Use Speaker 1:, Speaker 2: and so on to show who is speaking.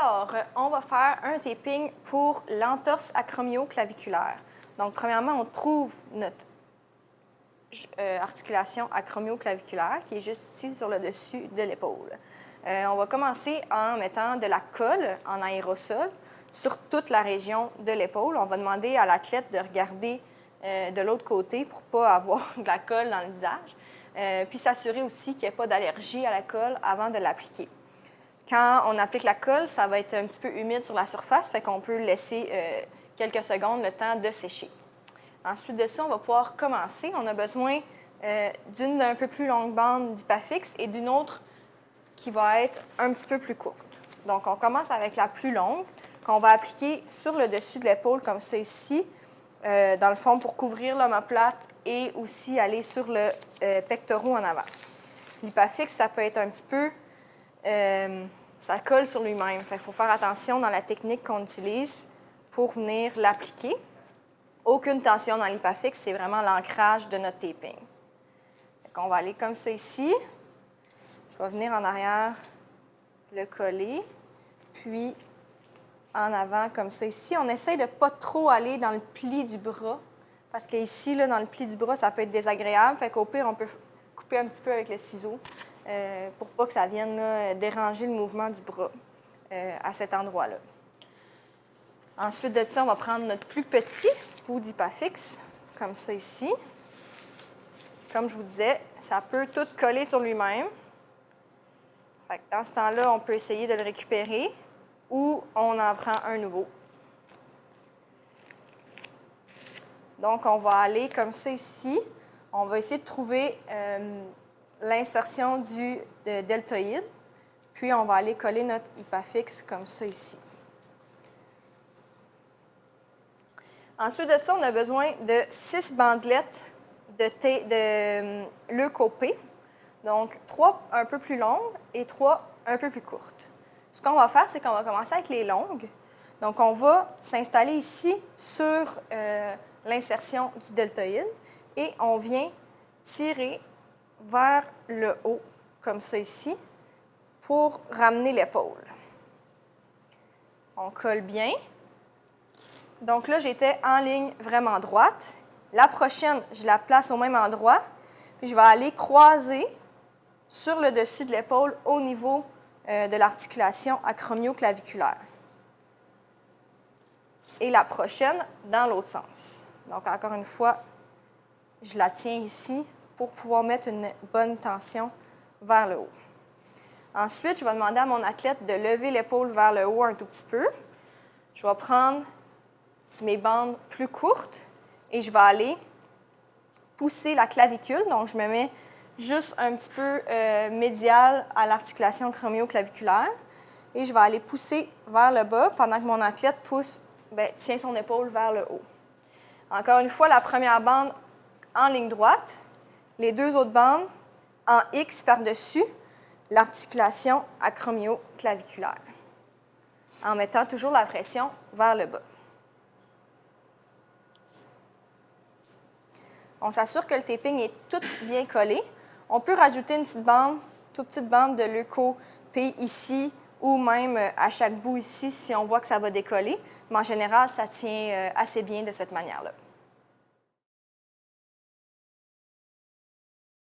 Speaker 1: Alors, on va faire un taping pour l'entorse acromioclaviculaire. Donc, premièrement, on trouve notre articulation acromioclaviculaire qui est juste ici sur le dessus de l'épaule. On va commencer en mettant de la colle en aérosol sur toute la région de l'épaule. On va demander à l'athlète de regarder de l'autre côté pour ne pas avoir de la colle dans le visage. Puis s'assurer aussi qu'il n'y ait pas d'allergie à la colle avant de l'appliquer. Quand on applique la colle, ça va être un petit peu humide sur la surface, fait qu'on peut laisser quelques secondes le temps de sécher. Ensuite de ça, on va pouvoir commencer. On a besoin d'une d'un peu plus longue bande d'Hypafix et d'une autre qui va être un petit peu plus courte. Donc, on commence avec la plus longue, qu'on va appliquer sur le dessus de l'épaule, comme ça ici, dans le fond, pour couvrir l'omoplate et aussi aller sur le pectoral en avant. L'Hypafix, ça peut être un petit peu... ça colle sur lui-même. Il faut faire attention dans la technique qu'on utilise pour venir l'appliquer. Aucune tension dans l'Hypafix, c'est vraiment l'ancrage de notre taping. On va aller comme ça ici. Je vais venir en arrière le coller, puis en avant comme ça ici. On essaie de ne pas trop aller dans le pli du bras, parce qu'ici, dans le pli du bras, ça peut être désagréable. Fait qu'au pire, on peut couper un petit peu avec le ciseau pour pas que ça vienne là, déranger le mouvement du bras à cet endroit-là. Ensuite de ça, on va prendre notre plus petit bout d'Hypafix, comme ça ici. Comme je vous disais, ça peut tout coller sur lui-même. Dans ce temps-là, on peut essayer de le récupérer ou on en prend un nouveau. Donc, on va aller comme ça ici. On va essayer de trouver l'insertion du deltoïde. Puis, on va aller coller notre Hypafix comme ça ici. Ensuite de ça, on a besoin de 6 bandelettes de leucopée. Donc, 3 un peu plus longues et 3 un peu plus courtes. Ce qu'on va faire, c'est qu'on va commencer avec les longues. Donc, on va s'installer ici sur l'insertion du deltoïde et on vient tirer vers le haut, comme ça ici, pour ramener l'épaule. On colle bien. Donc là, j'étais en ligne vraiment droite. La prochaine, je la place au même endroit, puis je vais aller croiser sur le dessus de l'épaule au niveau de l'articulation acromioclaviculaire. Et la prochaine, dans l'autre sens. Donc, encore une fois, je la tiens ici pour pouvoir mettre une bonne tension vers le haut. Ensuite, je vais demander à mon athlète de lever l'épaule vers le haut un tout petit peu. Je vais prendre mes bandes plus courtes et je vais aller pousser la clavicule. Donc, je me mets juste un petit peu médial à l'articulation acromioclaviculaire et je vais aller pousser vers le bas pendant que mon athlète tient son épaule vers le haut. Encore une fois, la première bande en ligne droite, les deux autres bandes en X par-dessus l'articulation acromioclaviculaire, en mettant toujours la pression vers le bas. On s'assure que le taping est tout bien collé. On peut rajouter une toute petite bande de leucopée ici ou même à chaque bout ici si on voit que ça va décoller. Mais en général, ça tient assez bien de cette manière-là.